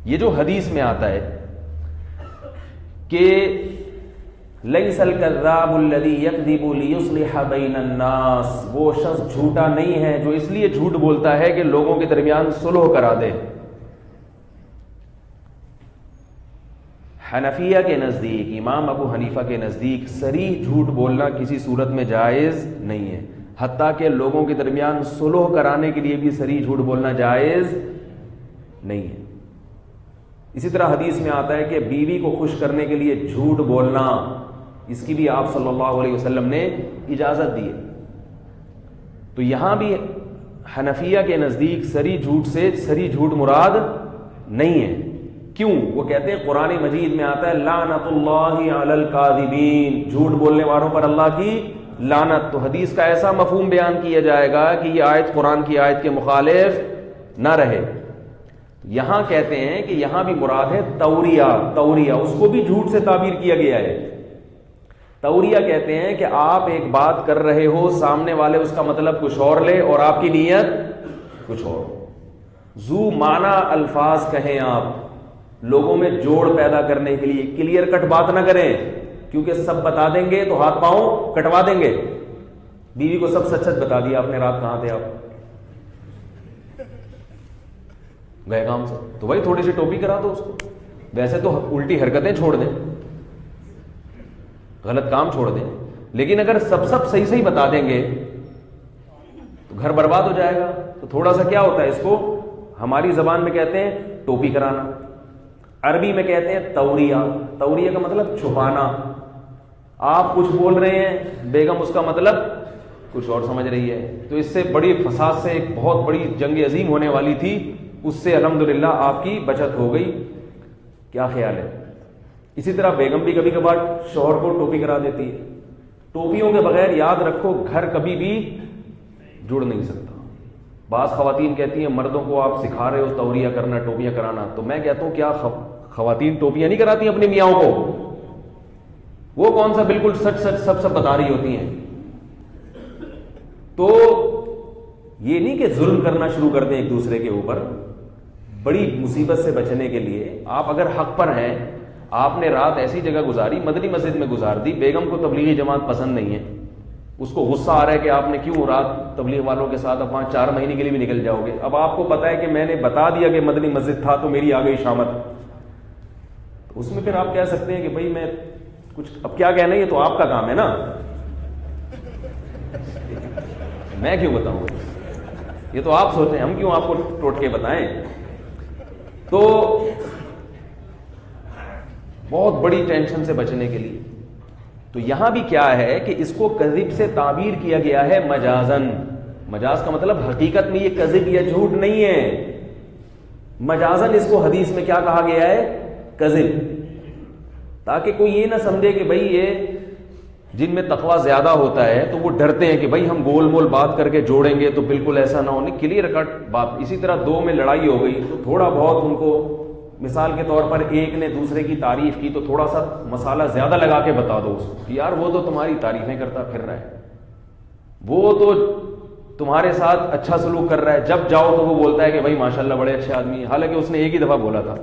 یہ جو حدیث میں آتا ہے کہ لیس الکذاب الذی یکذب لیصلح بین الناس، وہ شخص جھوٹا نہیں ہے جو اس لیے جھوٹ بولتا ہے کہ لوگوں کے درمیان صلح کرا دے. حنفیہ کے نزدیک، امام ابو حنیفہ کے نزدیک صریح جھوٹ بولنا کسی صورت میں جائز نہیں ہے، حتیٰ کہ لوگوں کے درمیان صلح کرانے کے لیے بھی صریح جھوٹ بولنا جائز نہیں ہے. اسی طرح حدیث میں آتا ہے کہ بیوی کو خوش کرنے کے لیے جھوٹ بولنا، اس کی بھی آپ صلی اللہ علیہ وسلم نے اجازت دی ہے. تو یہاں بھی حنفیہ کے نزدیک صریح جھوٹ سے صریح جھوٹ مراد نہیں ہے. کیوں؟ وہ کہتے ہیں قرآن مجید میں آتا ہے لعنت اللہ علی الکاذبین، جھوٹ بولنے والوں پر اللہ کی لعنت. تو حدیث کا ایسا مفہوم بیان کیا جائے گا کہ یہ آیت قرآن کی آیت کے مخالف نہ رہے. یہاں کہتے ہیں کہ یہاں بھی مراد ہے توریہ، اس کو بھی جھوٹ سے تعبیر کیا گیا ہے. توریہ کہتے ہیں کہ آپ ایک بات کر رہے ہو، سامنے والے اس کا مطلب کچھ اور لے اور آپ کی نیت کچھ اور. ذو معنی الفاظ کہیں آپ، لوگوں میں جوڑ پیدا کرنے کے لیے کلیئر کٹ بات نہ کریں، کیونکہ سب بتا دیں گے تو ہاتھ پاؤں کٹوا دیں گے. بیوی کو سب سچ سچ بتا دیا آپ نے، رات کہاں تھے آپ، گئے کام سے، تو بھائی تھوڑی سی ٹوپی کرا دو اس کو. ویسے تو الٹی حرکتیں چھوڑ دیں، غلط کام چھوڑ دیں، لیکن اگر سب صحیح بتا دیں گے تو گھر برباد ہو جائے گا. تو تھوڑا سا کیا ہوتا ہے، اس کو ہماری زبان میں کہتے ہیں ٹوپی کرانا، عربی میں کہتے ہیں توریہ کا مطلب چھپانا. آپ کچھ بول رہے ہیں، بیگم اس کا مطلب کچھ اور سمجھ رہی ہے. تو اس سے بڑی فساد سے ایک بہت بڑی جنگ عظیم ہونے والی تھی، اس سے الحمدللہ آپ کی بچت ہو گئی. کیا خیال ہے؟ اسی طرح بیگم بھی کبھی کبھار شوہر کو ٹوپی کرا دیتی ہے. ٹوپیوں کے بغیر یاد رکھو گھر کبھی بھی جڑ نہیں سکتا. بعض خواتین کہتی ہیں مردوں کو آپ سکھا رہے ہو توریہ کرنا، ٹوپیاں کرانا. تو میں کہتا ہوں کیا خواتین ٹوپیاں نہیں کراتی اپنے میاں کو؟ وہ کون سا بالکل سچ سب بتا رہی ہوتی ہیں. تو یہ نہیں کہ ظلم کرنا شروع کر دیں ایک دوسرے کے اوپر. بڑی مصیبت سے بچنے کے لیے آپ اگر حق پر ہیں، آپ نے رات ایسی جگہ گزاری، مدنی مسجد میں گزار دی، بیگم کو تبلیغی جماعت پسند نہیں ہے، اس کو غصہ آ رہا ہے کہ آپ نے کیوں رات تبلیغ والوں کے ساتھ، اب وہاں 4 مہینے کے لیے بھی نکل جاؤ گے. اب آپ کو پتا ہے کہ میں نے بتا دیا کہ مدنی مسجد تھا تو میری آ گئی شامت. اس میں پھر آپ کہہ سکتے ہیں کہ بھائی میں کچھ اب کیا کہنا، یہ تو آپ کا کام ہے نا، میں کیوں بتاؤں، یہ تو آپ سوچیں، ہم کیوں آپ کو ٹوٹ کے بتائیں. تو بہت بڑی ٹینشن سے بچنے کے لیے تو یہاں بھی کیا ہے کہ اس کو کذب سے تعبیر کیا گیا ہے مجازن. مجاز کا مطلب حقیقت میں یہ کذب یا جھوٹ نہیں ہے، مجازن اس کو حدیث میں کیا کہا گیا ہے، کذب. تاکہ کوئی یہ نہ سمجھے کہ بھائی یہ جن میں تقوی زیادہ ہوتا ہے تو وہ ڈرتے ہیں کہ بھائی ہم گول مول بات کر کے جوڑیں گے تو بالکل ایسا نہ ہو. نہیں، کلیئر کٹ بات. اسی طرح دو میں لڑائی ہو گئی تو تھوڑا بہت ان کو، مثال کے طور پر ایک نے دوسرے کی تعریف کی تو تھوڑا سا مسالہ زیادہ لگا کے بتا دو اس کو، یار وہ تو تمہاری تعریفیں کرتا پھر رہا ہے، وہ تو تمہارے ساتھ اچھا سلوک کر رہا ہے، جب جاؤ تو وہ بولتا ہے کہ بھائی ماشاءاللہ بڑے اچھے آدمی ہیں، حالانکہ اس نے ایک ہی دفعہ بولا تھا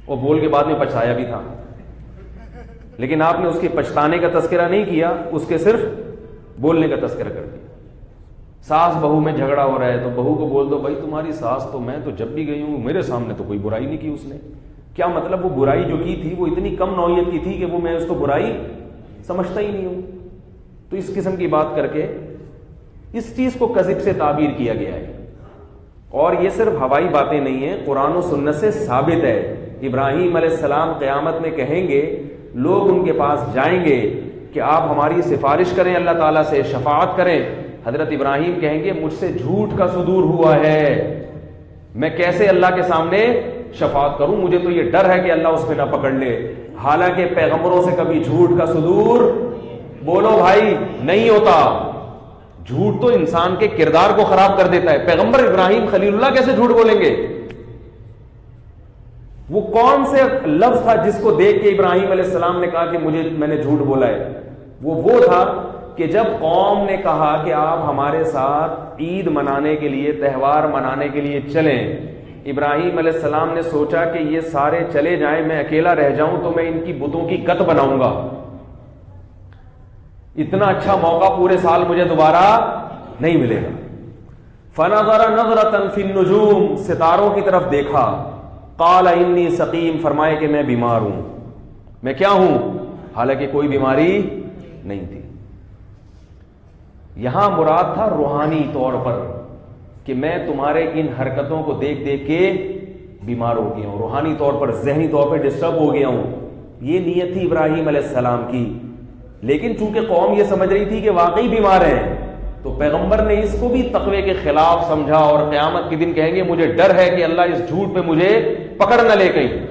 اور بول کے بعد میں پچھتایا بھی تھا. لیکن آپ نے اس کے پچھتانے کا تذکرہ نہیں کیا، اس کے صرف بولنے کا تذکرہ کر دیا. ساس بہو میں جھگڑا ہو رہا ہے تو بہو کو بول دو بھائی تمہاری ساس تو، میں تو جب بھی گئی ہوں میرے سامنے تو کوئی برائی نہیں کی اس نے. کیا مطلب وہ برائی جو کی تھی وہ اتنی کم نوعیت کی تھی کہ وہ میں اس کو برائی سمجھتا ہی نہیں ہوں. تو اس قسم کی بات کر کے اس چیز کو کذب سے تعبیر کیا گیا ہے. اور یہ صرف ہوائی باتیں نہیں ہیں، قرآن و سنت سے ثابت ہے. ابراہیم علیہ السلام قیامت میں کہیں گے، لوگ ان کے پاس جائیں گے کہ آپ ہماری سفارش کریں اللہ تعالیٰ سے، شفاعت کریں. حضرت ابراہیم کہیں گے مجھ سے جھوٹ کا صدور ہوا ہے، میں کیسے اللہ کے سامنے شفاعت کروں، مجھے تو یہ ڈر ہے کہ اللہ اس پہ نہ پکڑ لے. حالانکہ پیغمبروں سے کبھی جھوٹ کا صدور، بولو بھائی، نہیں ہوتا. جھوٹ تو انسان کے کردار کو خراب کر دیتا ہے. پیغمبر ابراہیم خلیل اللہ کیسے جھوٹ بولیں گے؟ وہ کون سے لفظ تھا جس کو دیکھ کے ابراہیم علیہ السلام نے کہا کہ میں نے جھوٹ بولا ہے؟ وہ تھا کہ جب قوم نے کہا کہ آپ ہمارے ساتھ عید منانے کے لیے، تہوار منانے کے لیے چلیں، ابراہیم علیہ السلام نے سوچا کہ یہ سارے چلے جائیں، میں اکیلا رہ جاؤں تو میں ان کی بتوں کی کت بناؤں گا، اتنا اچھا موقع پورے سال مجھے دوبارہ نہیں ملے گا۔ فنظر نظرة فی النجوم، ستاروں کی طرف دیکھا، قال انی سقیم، فرمائے کہ میں بیمار ہوں، میں کیا ہوں، حالانکہ کوئی بیماری نہیں تھی۔ یہاں مراد تھا روحانی طور پر کہ میں تمہارے ان حرکتوں کو دیکھ دیکھ کے بیمار ہو گیا ہوں، روحانی طور پر ذہنی طور پہ ڈسٹرب ہو گیا ہوں، یہ نیت تھی ابراہیم علیہ السلام کی۔ لیکن چونکہ قوم یہ سمجھ رہی تھی کہ واقعی بیمار ہیں، تو پیغمبر نے اس کو بھی تقوی کے خلاف سمجھا، اور قیامت کے دن کہیں گے مجھے ڈر ہے کہ اللہ اس جھوٹ پہ مجھے پکڑ نہ لے کہیں۔